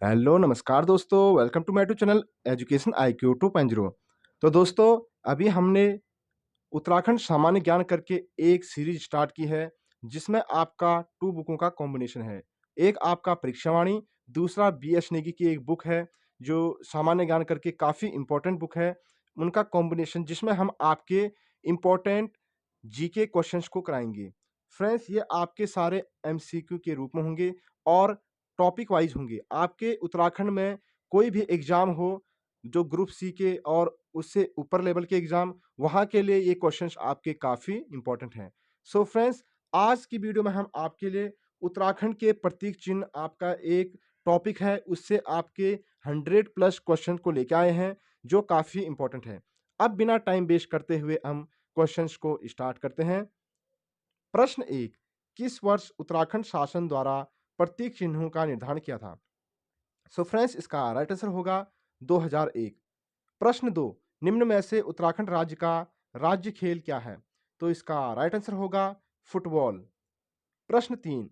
Hello, नमस्कार दोस्तों, welcome to my YouTube channel education IQ 2.0। तो दोस्तों, अभी हमने उत्तराखंड सामान्य ज्ञान करके एक सीरीज स्टार्ट की है, जिसमें आपका 2 बुकों का कॉम्बिनेशन है। एक आपका परीक्षावाणी, दूसरा बीएस नेगी की एक बुक है, जो सामान्य ज्ञान करके काफ़ी इम्पोर्टेंट बुक है। उनका कॉम्बिनेशन जिसमें हम आपके इम्पोर्टेंट जीके क्वेश्चंस को कराएँगे। फ्रेंड्स, ये आपके सारे एमसीक्यू के रूप में होंगे और टॉपिक वाइज़ होंगे। आपके उत्तराखंड में कोई भी एग्ज़ाम हो, जो ग्रुप सी के और उससे ऊपर लेवल के एग्ज़ाम, वहाँ के लिए ये क्वेश्चंस आपके काफ़ी इम्पोर्टेंट हैं। सो फ्रेंड्स, आज की वीडियो में हम आपके लिए उत्तराखंड के प्रतीक चिन्ह आपका एक टॉपिक है, उससे आपके 100 प्लस क्वेश्चन को लेके आए हैं, जो काफ़ी इम्पोर्टेंट है। अब बिना टाइम वेस्ट करते हुए हम क्वेश्चंस को स्टार्ट करते हैं। प्रश्न 1, किस वर्ष उत्तराखंड शासन द्वारा प्रतीक चिन्हों का निर्धारण किया था? सो फ्रेंड्स, इसका राइट आंसर होगा 2001। प्रश्न 2, निम्न में से उत्तराखंड राज्य का राज्य खेल क्या है? तो इसका राइट आंसर होगा फुटबॉल। प्रश्न 3,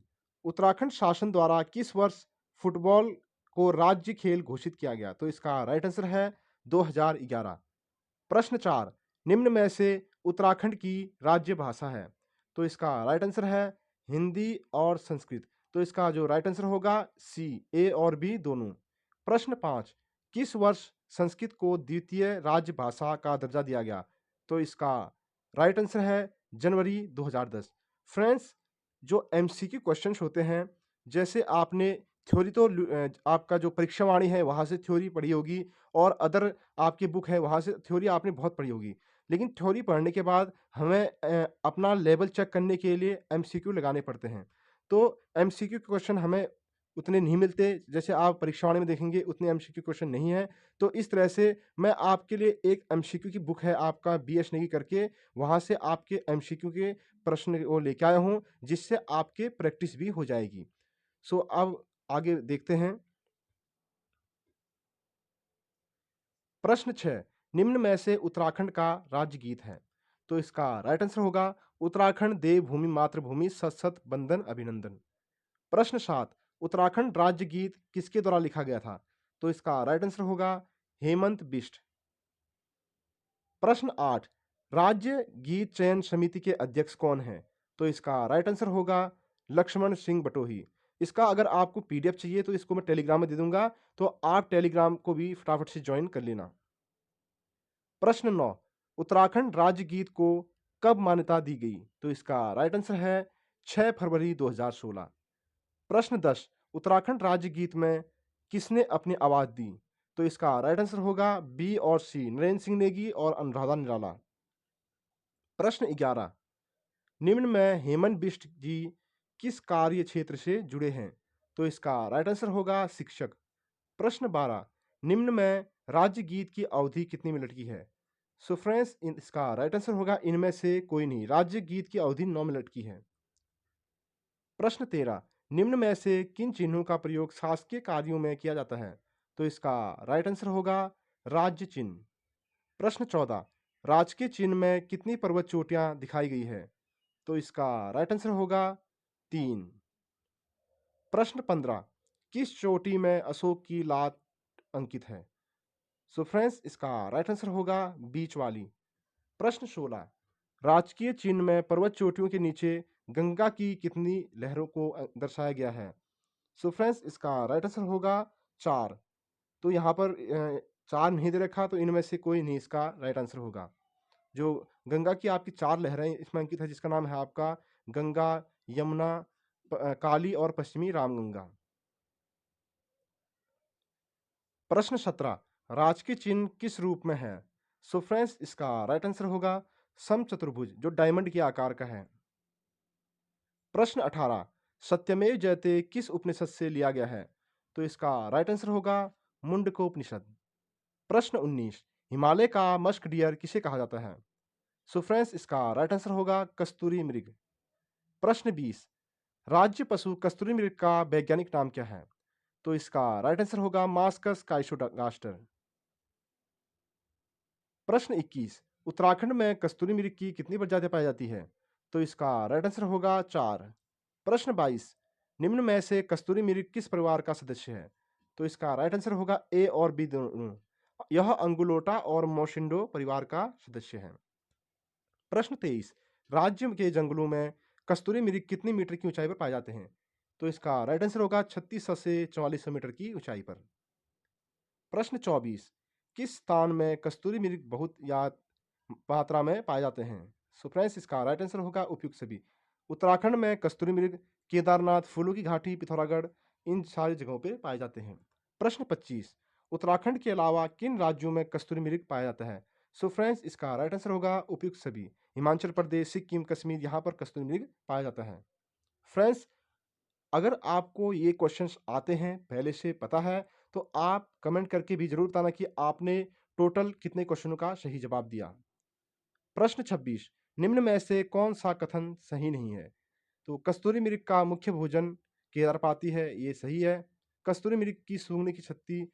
उत्तराखंड शासन द्वारा किस वर्ष फुटबॉल को राज्य खेल घोषित किया गया? तो इसका राइट आंसर है 2011। प्रश्न 4, निम्न में से उत्तराखंड की राज्य भाषा है? तो इसका राइट आंसर है हिंदी और संस्कृत। तो इसका जो राइट आंसर होगा सी, ए और बी दोनों। प्रश्न 5, किस वर्ष संस्कृत को द्वितीय राज्य भाषा का दर्जा दिया गया? तो इसका राइट आंसर है जनवरी 2010। फ्रेंड्स, जो एमसीक्यू क्वेश्चंस होते हैं, जैसे आपने थ्योरी तो आपका जो परीक्षावाणी है वहाँ से थ्योरी पढ़ी होगी और अदर आपकी बुक है वहाँ से थ्योरी आपने बहुत पढ़ी होगी। लेकिन थ्योरी पढ़ने के बाद हमें अपना लेवल चेक करने के लिए एमसीक्यू लगाने पड़ते हैं। तो एमसीक्यू के क्वेश्चन हमें उतने नहीं मिलते, जैसे आप परीक्षावाणी में देखेंगे उतने एमसीक्यू क्वेश्चन नहीं है। तो इस तरह से मैं आपके लिए एक एमसीक्यू की बुक है आपका बीएस नेगी करके, वहाँ से आपके एमसीक्यू के प्रश्न वो लेके आया हूँ, जिससे आपके प्रैक्टिस भी हो जाएगी। सो अब आगे देखते हैं। प्रश्न 6, निम्न में से उत्तराखंड का राज्य गीत है? तो इसका राइट आंसर होगा उत्तराखंड देवभूमि मातृभूमि सत सत बंदन अभिनंदन। प्रश्न 7, उत्तराखंड राज्य गीत किसके द्वारा लिखा गया था? तो इसका राइट आंसर होगा हेमंत बिष्ट। प्रश्न 8, राज्य गीत चयन समिति के अध्यक्ष कौन हैं? तो इसका राइट आंसर होगा लक्ष्मण सिंह बटोही। इसका अगर आपको पीडीएफ चाहिए तो इसको मैं टेलीग्राम में दे दूंगा, तो आप टेलीग्राम को भी फटाफट से ज्वाइन कर लेना। प्रश्न 9, उत्तराखंड राज्य गीत को कब मान्यता दी गई? तो इसका राइट आंसर है 6 फरवरी 2016। प्रश्न 10, उत्तराखंड राज्य गीत में किसने अपनी आवाज दी? तो इसका राइट आंसर होगा बी और सी, नरेंद्र सिंह नेगी और अनुराधा निराला। प्रश्न 11, निम्न में हेमंत बिष्ट जी किस कार्य क्षेत्र से जुड़े हैं? तो इसका राइट आंसर होगा शिक्षक। प्रश्न 12, निम्न में राज्य गीत की अवधि कितनी मिनट की है? सो फ्रेंड्स, इसका राइट आंसर होगा इनमें से कोई नहीं। राज्य गीत की अवधि 9 मिनट की है। प्रश्न 13, निम्न में से किन चिन्हों का प्रयोग शासकीय कार्यों में किया जाता है? तो इसका राइट आंसर होगा राज्य चिन्ह। प्रश्न 14, राजकीय चिन्ह में कितनी पर्वत चोटियां दिखाई गई है? तो इसका राइट आंसर होगा 3। प्रश्न 15, किस चोटी में अशोक की लात अंकित है? सो फ्रेंड्स, इसका राइट आंसर होगा बीच वाली। प्रश्न 16, राजकीय चिन्ह में पर्वत चोटियों के नीचे गंगा की कितनी लहरों को दर्शाया गया है? सो फ्रेंड्स, इसका राइट आंसर होगा 4। तो यहाँ पर 4 नहीं दे रखा, तो इनमें से कोई नहीं इसका राइट आंसर होगा। जो गंगा की आपकी 4 लहरें इसमें अंकित है, जिसका नाम है आपका गंगा, यमुना, काली और पश्चिमी रामगंगा। प्रश्न 17, राजकीय चिन्ह किस रूप में है? सो फ्रेंड्स, इसका राइट आंसर होगा समचतुर्भुज, जो डायमंड के आकार का है। प्रश्न 18, सत्यमेव जयते किस उपनिषद से लिया गया है? तो इसका राइट आंसर होगा मुंडकोपनिषद। प्रश्न 19, हिमालय का मस्क डियर किसे कहा जाता है? सो फ्रेंड्स, इसका राइट आंसर होगा कस्तूरी मृग। प्रश्न 20, राज्य पशु कस्तूरी मृग का वैज्ञानिक नाम क्या है? तो इसका राइट आंसर होगा मास्कस काइसोगास्टर। प्रश्न 21, उत्तराखंड में कस्तूरी मृग की कितनी प्रजातियां पाई जाती है? तो इसका राइट आंसर होगा 4। प्रश्न 22, निम्न में से कस्तूरी मृग किस परिवार का सदस्य है? तो इसका राइट आंसर होगा ए और बी दोनों। यह अंगुलोटा और मोशिंडो परिवार का सदस्य है। प्रश्न 23, राज्य के जंगलों में कस्तूरी मृग कितनी मीटर की ऊंचाई पर पाए जाते हैं? तो इसका राइट आंसर होगा 3600 से 4400 मीटर की ऊंचाई पर। प्रश्न 24, किस स्थान में कस्तूरी मृग बहुत या मात्रा में पाए जाते हैं? सो फ्रेंड्स, इसका राइट आंसर होगा उपयुक्त सभी। उत्तराखंड में कस्तूरी मृग, केदारनाथ, फूलों की घाटी, पिथौरागढ़, इन सारी जगहों पे पाए जाते हैं। प्रश्न 25, उत्तराखंड के अलावा किन राज्यों में कस्तूरी मृग पाया जाता है? सो फ्रेंड्स, इसका राइट आंसर होगा उपयुक्त सभी। हिमाचल प्रदेश, सिक्किम, कश्मीर, यहाँ पर कस्तूरी मृग पाया जाता है। फ्रेंड्स, अगर आपको ये क्वेश्चंस आते हैं, पहले से पता है, तो आप कमेंट करके भी ज़रूर बताना कि आपने टोटल कितने क्वेश्चनों का सही जवाब दिया। प्रश्न 26, निम्न में से कौन-सा कथन सही नहीं है? तो कस्तूरी मृग का मुख्य भोजन केदारपाती है, ये सही है। कस्तूरी मृग की सूंघने की शक्ति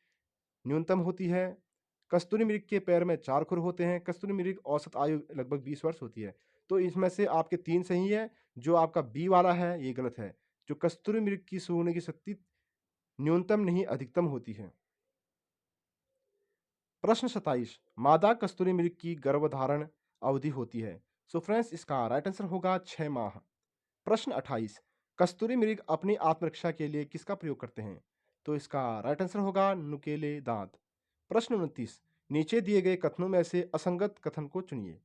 न्यूनतम होती है। कस्तूरी मृग के पैर में 4 खुर होते हैं। कस्तूरी मृग औसत आयु लगभग 20 वर्ष होती है। तो इसमें से आपके 3 सही है, जो आपका बी वाला है ये गलत है। जो कस्तूरी मृग की सूंघने की शक्ति न्यूनतम नहीं अधिकतम होती है। प्रश्न 27, मादा कस्तूरी मृग की गर्भधारण अवधि होती है? सो फ्रेंड्स, इसका राइट आंसर होगा 6 माह। प्रश्न 28, कस्तूरी मृग अपनी आत्मरक्षा के लिए किसका प्रयोग करते हैं? तो इसका राइट आंसर होगा नुकीले दांत। प्रश्न 29, नीचे दिए गए कथनों में से असंगत कथन को चुनिए।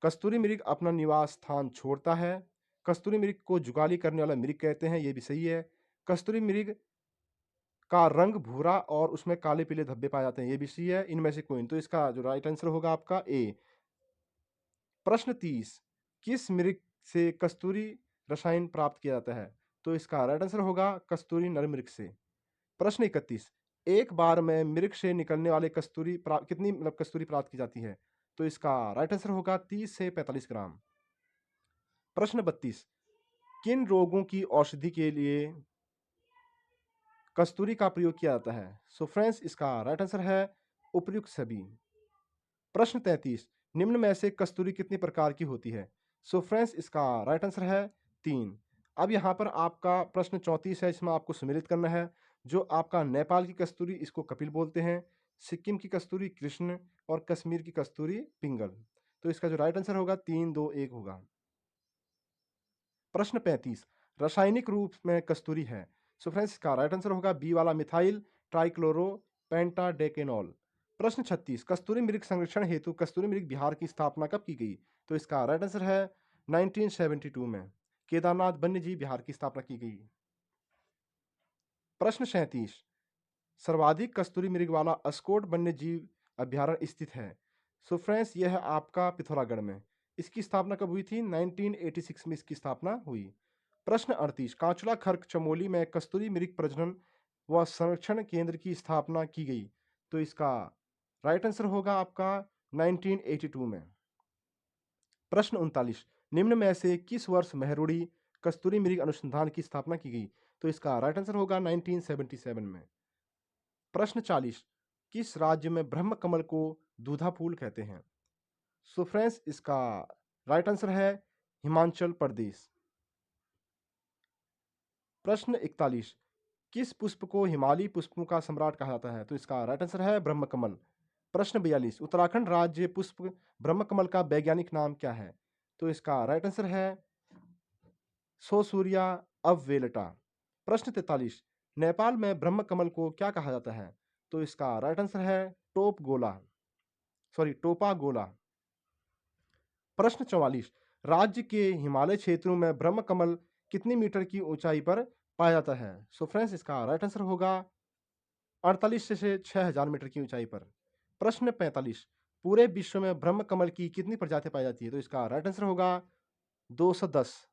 कस्तूरी मृग अपना निवास स्थान छोड़ता है। कस्तूरी मृग को जुगाली करने वाला मृग कहते हैं, ये भी सही है। कस्तूरी मृग का रंग भूरा और उसमें काले पीले धब्बे पाए जाते हैं, ये भी सही है। इनमें से कोई नहीं, तो इसका जो राइट आंसर होगा आपका ए। प्रश्न 30, किस मृग से कस्तूरी रसायन प्राप्त किया जाता है? तो इसका राइट आंसर होगा कस्तूरी नर मृग से। प्रश्न 31, एक बार में मृग से निकलने वाले कितनी कस्तूरी प्राप्त की जाती है? तो इसका राइट आंसर होगा 30 से 45 ग्राम। प्रश्न 32, किन रोगों की औषधि के लिए कस्तूरी का प्रयोग किया जाता है? सो फ्रेंड्स, इसका राइट आंसर है उपर्युक्त सभी। प्रश्न 33, निम्न में से कस्तूरी कितनी प्रकार की होती है? सो फ्रेंड्स, इसका राइट आंसर है 3। अब यहाँ पर आपका प्रश्न 34 है, इसमें आपको सम्मिलित करना है। जो आपका नेपाल की कस्तूरी, इसको कपिल बोलते हैं। सिक्किम की कस्तूरी कृष्ण और कश्मीर की कस्तूरी पिंगल। तो इसका जो राइट आंसर होगा 3, 2, 1 होगा। प्रश्न 35, रासायनिक रूप में कस्तूरी है? सो फ्रेंड्स, इसका राइट आंसर होगा बी वाला मिथाइल ट्राइक्लोरो पेंटाडेकेनॉल। प्रश्न 36, कस्तूरी मृग संरक्षण हेतु कस्तूरी मृग बिहार की स्थापना कब की गई? तो इसका राइट आंसर है 1972 में केदारनाथ वन्यजीव बिहार की स्थापना की गई। प्रश्न 37, सर्वाधिक कस्तूरी मृग वाला अस्कोट वन्यजीव अभ्यारण्य स्थित है? सो फ्रेंड्स, यह है आपका पिथौरागढ़ में। इसकी स्थापना कब हुई थी? 1986 में इसकी स्थापना हुई। प्रश्न 38, कांचुला खर्क चमोली में कस्तूरी मृग प्रजनन व संरक्षण केंद्र की स्थापना की गई? तो इसका राइट आंसर होगा आपका 1982 में। प्रश्न 39, निम्न में से किस वर्ष मेहरुड़ी कस्तूरी मृग अनुसंधान की स्थापना की गई? तो इसका राइट आंसर होगा 1977 में। प्रश्न 40, किस राज्य में ब्रह्म कमल को दूधा फूल कहते हैं? सो फ्रेंड्स, इसका राइट आंसर है हिमाचल प्रदेश। प्रश्न 41, किस पुष्प को हिमालयी पुष्पों का सम्राट कहा जाता है? तो इसका राइट आंसर है ब्रह्म कमल। प्रश्न 42, उत्तराखंड राज्य पुष्प ब्रह्म कमल का वैज्ञानिक नाम क्या है? तो इसका राइट आंसर है सोसूरिया अववेलटा। प्रश्न 43, नेपाल में ब्रह्म कमल को क्या कहा जाता है? तो इसका राइट आंसर है टोपा गोला। प्रश्न 44, राज्य के हिमालय क्षेत्रों में ब्रह्म कमल कितनी मीटर की ऊंचाई पर पाया जाता है? सो फ्रेंड्स, इसका राइट आंसर होगा 48 से 6000 मीटर की ऊंचाई पर। प्रश्न 45, पूरे विश्व में ब्रह्म कमल की कितनी प्रजातियां पाई जाती है? तो इसका राइट आंसर होगा 210।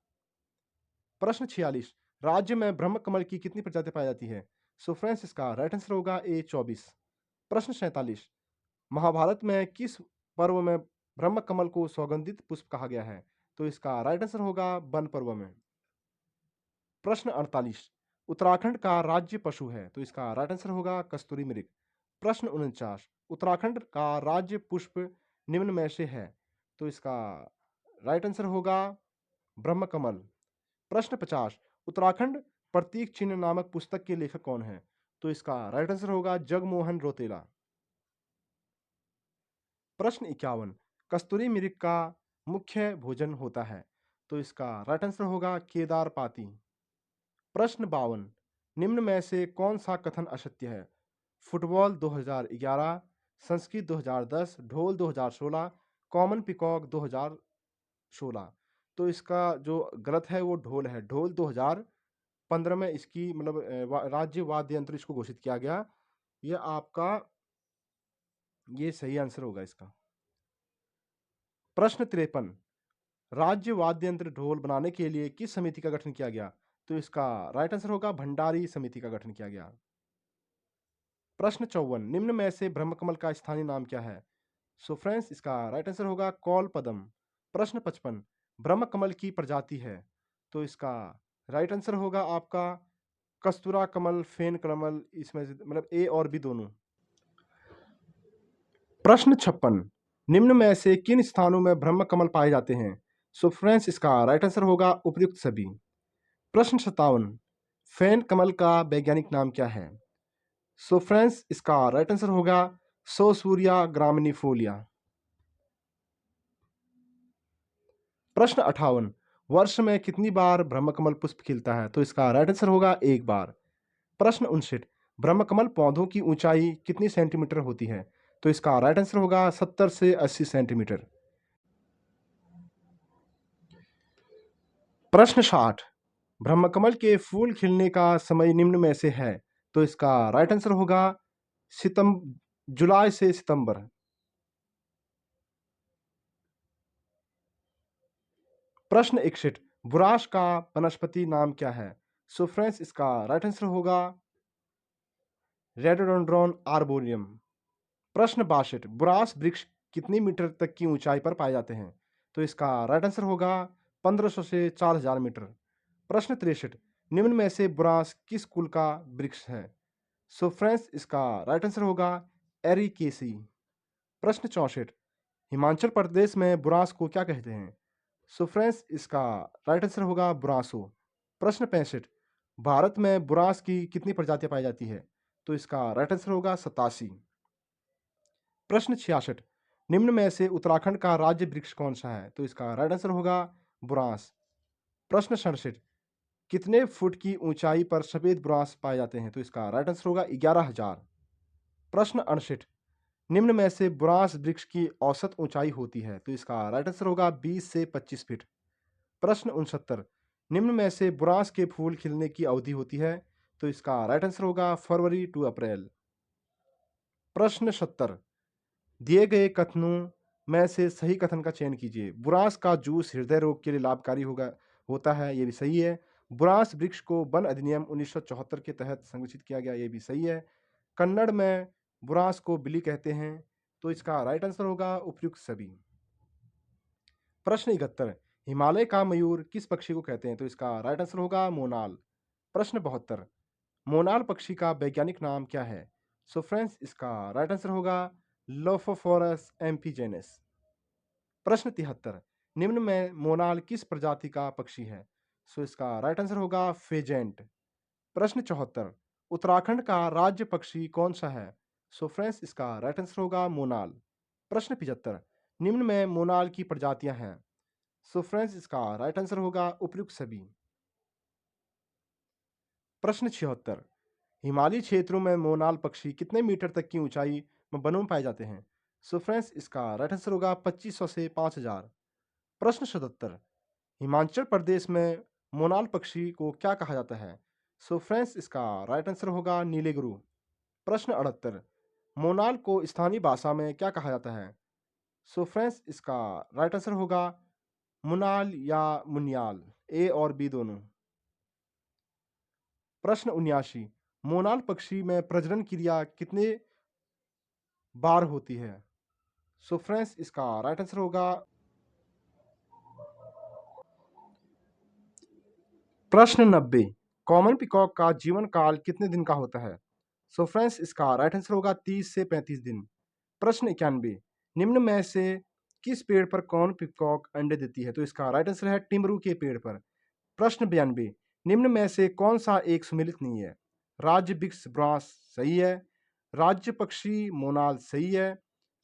प्रश्न 46, राज्य में ब्रह्म कमल की कितनी प्रजातियां पाई जाती है? सो फ्रेंड्स, इसका राइट आंसर होगा ए 24। प्रश्न 47, महाभारत में किस पर्व में ब्रह्म कमल को सौगंधित पुष्प कहा गया है? तो इसका राइट आंसर होगा वन पर्व में। प्रश्न 48, उत्तराखंड का राज्य पशु है? तो इसका राइट आंसर होगा कस्तूरी मृग। प्रश्न 49, उत्तराखंड का राज्य पुष्प निम्न में से है? तो इसका राइट आंसर होगा ब्रह्म कमल। प्रश्न 50, उत्तराखंड प्रतीक चिन्ह नामक पुस्तक के लेखक कौन है? तो इसका राइट आंसर होगा जगमोहन रोतेला। प्रश्न 51, कस्तूरी मृग का मुख्य भोजन होता है? तो इसका राइट आंसर होगा केदार पाती। प्रश्न 52, निम्न में से कौन सा कथन असत्य है? फुटबॉल 2011, संस्कृत 2010, ढोल 2016, कॉमन पिकॉक 2016। तो इसका जो गलत है वो ढोल है। ढोल 2015 में इसकी मतलब राज्य वाद्य यंत्र इसको घोषित किया गया। ये आपका ये सही आंसर होगा इसका। प्रश्न 53, राज्य वाद्य यंत्र ढोल बनाने के लिए किस समिति का गठन किया गया? तो इसका राइट आंसर होगा भंडारी समिति का गठन किया गया। प्रश्न 54, निम्न में से ब्रह्मकमल का स्थानीय नाम क्या है? सो फ्रेंड्स इसका राइट आंसर होगा कौल पदम। प्रश्न 55, ब्रह्मकमल की प्रजाति है? तो इसका राइट आंसर होगा आपका कस्तूरा कमल, फेन कमल, इसमें से मतलब ए और बी दोनों। प्रश्न 56, निम्न में से किन स्थानों में ब्रह्मकमल पाए जाते हैं? सो फ्रेंड्स इसका राइट आंसर होगा उपयुक्त सभी। प्रश्न 57, फेन कमल का वैज्ञानिक नाम क्या है? सो फ्रेंड्स इसका राइट आंसर होगा सोसूरिया ग्रामिनीफोलिया। प्रश्न 58, वर्ष में कितनी बार ब्रह्मकमल पुष्प खिलता है? तो इसका राइट आंसर होगा एक बार। प्रश्न 59, ब्रह्मकमल पौधों की ऊंचाई कितनी सेंटीमीटर होती है? तो इसका राइट आंसर होगा 70 से 80 सेंटीमीटर। प्रश्न 60, ब्रह्मकमल के फूल खिलने का समय निम्न में से है? तो इसका राइट आंसर होगा जुलाई से सितंबर। प्रश्न 61, बुराश का वनस्पति नाम क्या है? सो फ्रेंड्स इसका राइट आंसर होगा रेडोडेंड्रॉन आर्बोरियम। प्रश्न 62, बुराश वृक्ष कितनी मीटर तक की ऊंचाई पर पाए जाते हैं? तो इसका राइट आंसर होगा 1500 से 4000 मीटर। प्रश्न 63, निम्न में से बुराश किस कुल का वृक्ष है? सो फ्रेंड्स इसका राइट आंसर होगा एरिकेसी। प्रश्न 64, हिमाचल प्रदेश में बुराश को क्या कहते हैं? सो फ्रेंड्स इसका राइट आंसर होगा बुरांसो। प्रश्न 65, भारत में बुरांस की कितनी प्रजातियां पाई जाती है? तो इसका राइट आंसर होगा 87। प्रश्न 66, निम्न में से उत्तराखंड का राज्य वृक्ष कौन सा है? तो इसका राइट आंसर होगा बुरांस। प्रश्न 67, कितने फुट की ऊंचाई पर सफेद बुरांस पाए जाते हैं? तो इसका राइट आंसर होगा 11,000। प्रश्न 68, निम्न में से बुरांस वृक्ष की औसत ऊंचाई होती है? तो इसका राइट आंसर होगा 20 से 25 फीट। प्रश्न 69, निम्न में से बुरांस के फूल खिलने की अवधि होती है? तो इसका राइट आंसर होगा फरवरी टू अप्रैल। प्रश्न 70, दिए गए कथनों में से सही कथन का चयन कीजिए। बुरांस का जूस हृदय रोग के लिए लाभकारी होता है, ये भी सही है। बुरांस वृक्ष को वन अधिनियम 1974 के तहत संरक्षित किया गया, ये भी सही है। कन्नड़ में बुरांस को बिली कहते हैं, तो इसका राइट आंसर होगा उपयुक्त सभी। प्रश्न 71, हिमालय का मयूर किस पक्षी को कहते हैं? तो इसका राइट आंसर होगा मोनाल। प्रश्न 72, मोनाल पक्षी का वैज्ञानिक नाम क्या है? सो फ्रेंड्स इसका राइट आंसर होगा लोफोफोरस एम्फीजेनेस। प्रश्न 73, निम्न में मोनाल किस प्रजाति का पक्षी है? सो इसका राइट आंसर होगा फेजेंट। प्रश्न 74, उत्तराखंड का राज्य पक्षी कौन सा है? सो फ्रेंड्स इसका राइट आंसर होगा मोनाल। प्रश्न 75, निम्न में मोनाल की प्रजातियां हैं? सो फ्रेंड्स इसका राइट आंसर होगा उपयुक्त सभी। प्रश्न 76, हिमालयी क्षेत्रों में मोनाल पक्षी कितने मीटर तक की ऊंचाई में वनों में पाए जाते हैं? सो फ्रेंड्स इसका राइट आंसर होगा 2500 से 5000। प्रश्न 77, हिमाचल प्रदेश में मोनाल पक्षी को क्या कहा जाता है? सो फ्रेंड्स इसका राइट आंसर होगा नीलेगुरु। प्रश्न 78, मोनाल को स्थानीय भाषा में क्या कहा जाता है? सो फ्रेंड्स इसका राइट आंसर होगा मुनाल या मुनियाल, ए और बी दोनों। प्रश्न 79, मोनाल पक्षी में प्रजनन क्रिया कितने बार होती है? सो फ्रेंड्स इसका राइट आंसर होगा प्रश्न 90, कॉमन पिकॉक का जीवन काल कितने दिन का होता है? सो फ्रेंड्स इसका राइट आंसर होगा 30 से 35 दिन। प्रश्न 91, निम्न में से किस पेड़ पर कॉमन पिकॉक अंडे देती है? तो इसका राइट आंसर है टिमरू के पेड़ पर। प्रश्न 92, निम्न में से कौन सा एक सुमेलित नहीं है? राज्य वृक्ष बांस सही है, राज्य पक्षी मोनाल सही है,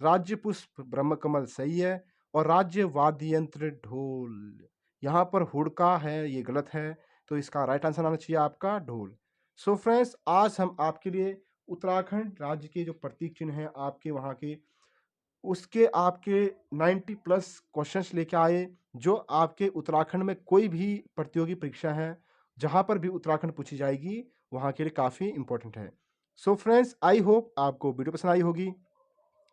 राज्य पुष्प ब्रह्मकमल सही है और राज्य वाद्य यंत्र ढोल। यहाँ पर हुड़का है, ये गलत है, तो इसका राइट आंसर आना चाहिए आपका ढोल। सो फ्रेंड्स, आज हम आपके लिए उत्तराखंड राज्य के जो प्रतीक चिन्ह हैं आपके वहाँ के, उसके आपके 90 प्लस क्वेश्चंस लेके आए, जो आपके उत्तराखंड में कोई भी प्रतियोगी परीक्षा है, जहाँ पर भी उत्तराखंड पूछी जाएगी, वहाँ के लिए काफ़ी इम्पोर्टेंट है। सो फ्रेंड्स, आई होप आपको वीडियो पसंद आई होगी।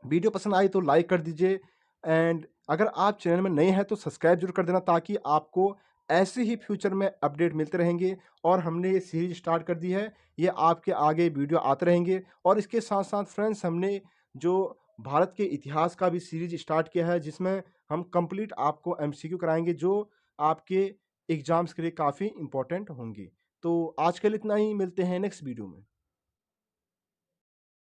वीडियो पसंद आई तो लाइक कर दीजिए एंड अगर आप चैनल में नए हैं तो सब्सक्राइब जरूर कर देना, ताकि आपको ऐसे ही फ्यूचर में अपडेट मिलते रहेंगे। और हमने ये सीरीज स्टार्ट कर दी है, ये आपके आगे वीडियो आते रहेंगे। और इसके साथ साथ फ्रेंड्स, हमने जो भारत के इतिहास का भी सीरीज स्टार्ट किया है, जिसमें हम कंप्लीट आपको एमसीक्यू कराएंगे, जो आपके एग्जाम्स के लिए काफ़ी इंपॉर्टेंट होंगे। तो आज के लिए इतना ही, मिलते हैं नेक्स्ट वीडियो में।